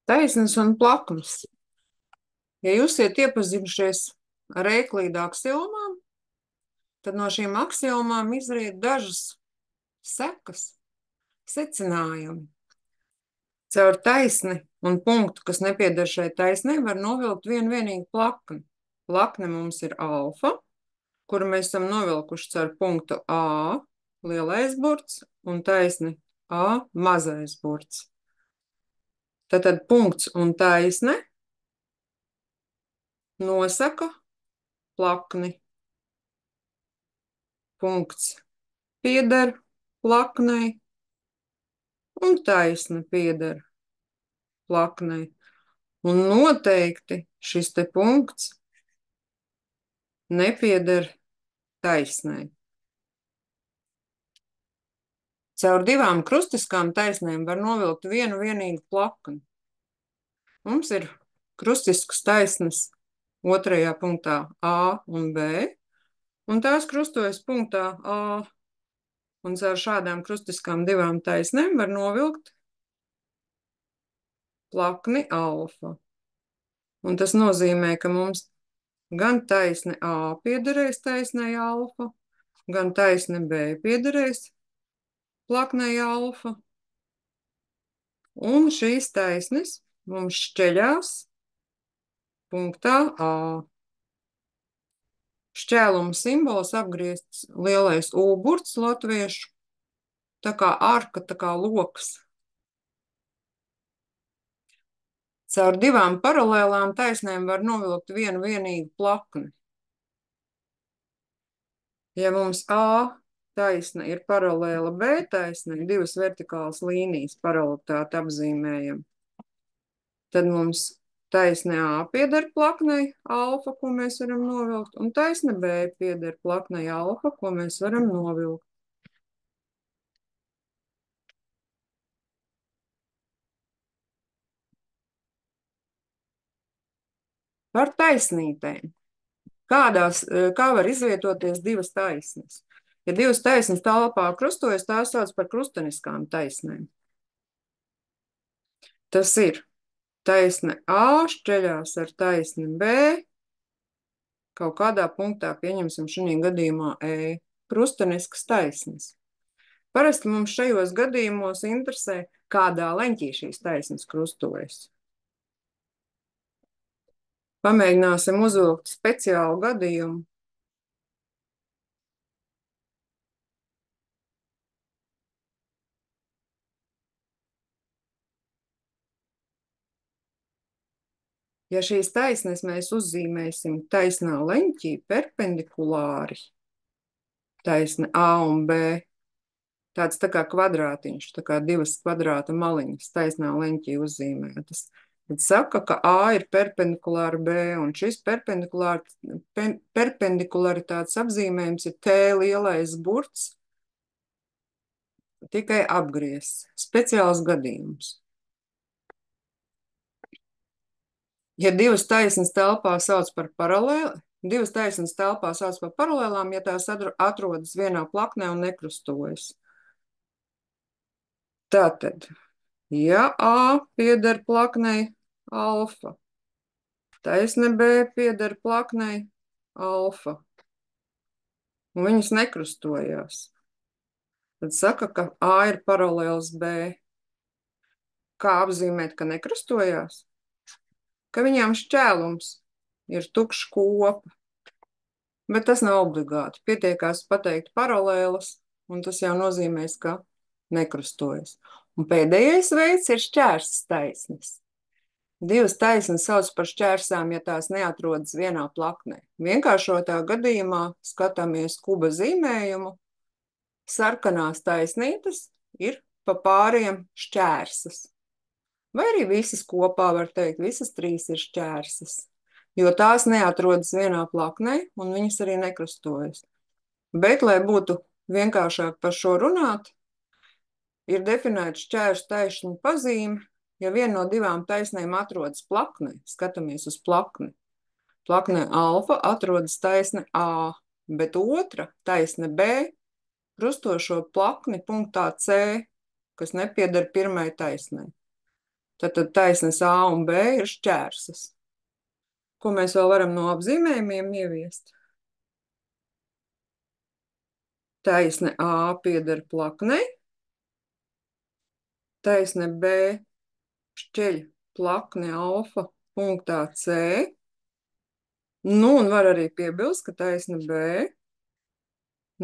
Taisnes un plaknes. Ja jūs esat iepazinušies ar Eiklīda aksiomām, tad no šīm aksiomām izriet dažas sekas, secinājumi. Caur taisni un punktu, kas nepieder šai taisnei, var novilkt vienīgu plakni. Plakne mums ir alfa, kuru mēs esam novilkuši caur punktu A, lielais burts, un taisni A, mazais burts. Tātad punkts un taisne nosaka plakni. Punkts pieder plaknei un taisne pieder plaknei. Un noteikti šis te punkts nepieder taisnei. Caur divām krustiskām taisnēm var novilkt vienīgu plakni. Mums ir krustiskas taisnes otrajā punktā A un B, un tās krustojas punktā A. Un caur šādām krustiskām divām taisnēm var novilkt plakni alfa. Un tas nozīmē, ka mums gan taisne A piederēs taisnei alfa, gan taisne B piederēs plaknei alfa. Un šīs taisnes mums šķeļās punktā A. Šķēluma simbols apgriezts lielais U burts latviešu, tā kā arka, tā kā loks. Caur divām paralēlām taisnēm var novilkt vienīgu plakni. Ja mums A taisne ir paralēla B taisnei, divas vertikālas līnijas paralelitāti apzīmējam, tad mums taisne A pieder plaknei alfa, ko mēs varam novilkt, un taisne B pieder plaknei alfa, ko mēs varam novilkt. Par taisnītēm. Kā var izvietoties divas taisnes? Ja divas taisnes telpā krustojas, tās sauc par krusteniskām taisnēm. Tas ir taisne A šķeļās ar taisni B, kaut kādā punktā pieņemsim šajā gadījumā E, krusteniskas taisnes. Parasti mums šajos gadījumos interesē, kādā leņķī šīs taisnes krustojas. Pamēģināsim uzvilkt speciālu gadījumu. Ja šīs taisnes mēs uzzīmēsim taisnā leņķī perpendikulāri, taisne A un B, tāds tā kā kvadrātiņš, tā kā divas kvadrāta maliņas taisnā leņķī uzzīmētas, tad saka, ka A ir perpendikulāra B, un šis perpendikularitātes apzīmējums ir T lielais burts, tikai apgriezts, speciāls gadījums. Ja divas taisnes telpā sauc par paralēli, divas taisnes telpā sauc par paralēlām, ja tās atrodas vienā plaknē un nekrustojas. Tātad, ja A pieder plaknei alfa, taisne B pieder plaknei alfa, un viņas nekrustojās, tad saka, ka A ir paralēls B. Kā apzīmēt, ka nekrustojās? Ka viņām šķēlums ir tukšs kopa, bet tas nav obligāti. Pietiekās pateikt paralēlas, un tas jau nozīmēs, ka nekrustojas. Un pēdējais veids ir šķērsas taisnes. Divas taisnes sauc par šķērsām, ja tās neatrodas vienā plaknē. Vienkāršotā gadījumā skatāmies kuba zīmējumu. Sarkanās taisnītes ir pa pāriem šķērsas. Vai arī visas kopā var teikt, visas trīs ir šķērsas, jo tās neatrodas vienā plaknē un viņas arī nekrustojas. Bet, lai būtu vienkāršāk par šo runāt, ir definēta šķērsu taisnu pazīme, ja viena no divām taisnēm atrodas plaknē, skatāmies uz plakni. Plaknē alfa atrodas taisne A, bet otra taisne B krusto šo plakni punktā C, kas nepieder pirmai taisnei. Tad taisnes A un B ir šķērsas. Ko mēs vēl varam no apzīmējumiem ieviest? Taisne A pieder plaknei, taisne B šķeļ plakni alfa punktā C. Nu, un var arī piebilst, ka taisne B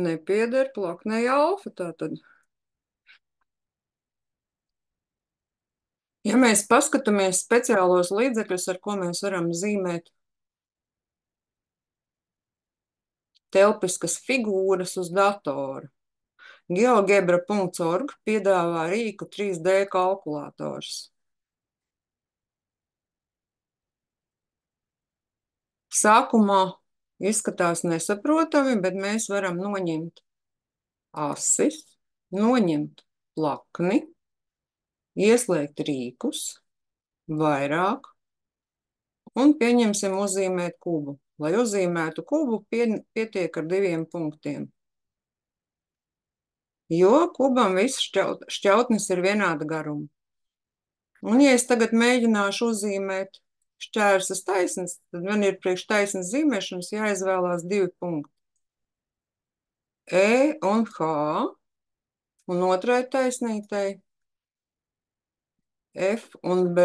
nepieder plaknei alfa. Tātad, ja mēs paskatāmies speciālos līdzekļus, ar ko mēs varam zīmēt telpiskas figūras uz datora, GeoGebra.org piedāvā rīku 3D kalkulators. Sākumā izskatās nesaprotami, bet mēs varam noņemt asis, noņemt plakni, ieslēgt rīkus, vairāk, un pieņemsim uzzīmēt kubu. Lai uzzīmētu kubu, pietiek ar 2 punktiem. Jo kubam visas šķautnes ir vienāda garuma. Un ja es tagad mēģināšu uzzīmēt šķērsas taisnes, tad man ir priekš taisnes zīmēšanas jāizvēlās 2 punkti. E un H, un otrai taisnītei F un B.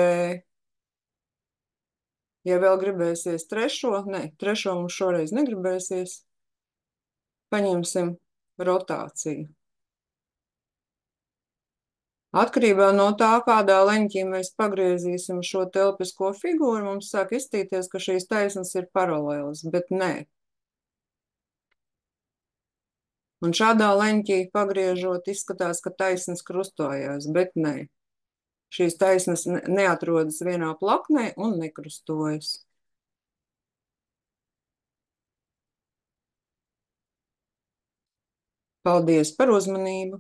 Ja vēl gribēsies trešo mums šoreiz negribēsies, paņemsim rotāciju. Atkarībā no tā, kādā leņķī mēs pagriezīsim šo telpisko figūru, mums sāk izstīties, ka šīs taisnes ir paralēlas, bet nē. Un šādā leņķī pagriežot izskatās, ka taisnes krustojās, bet nē. Šīs taisnes neatrodas vienā plaknē un nekrustojas. Paldies par uzmanību!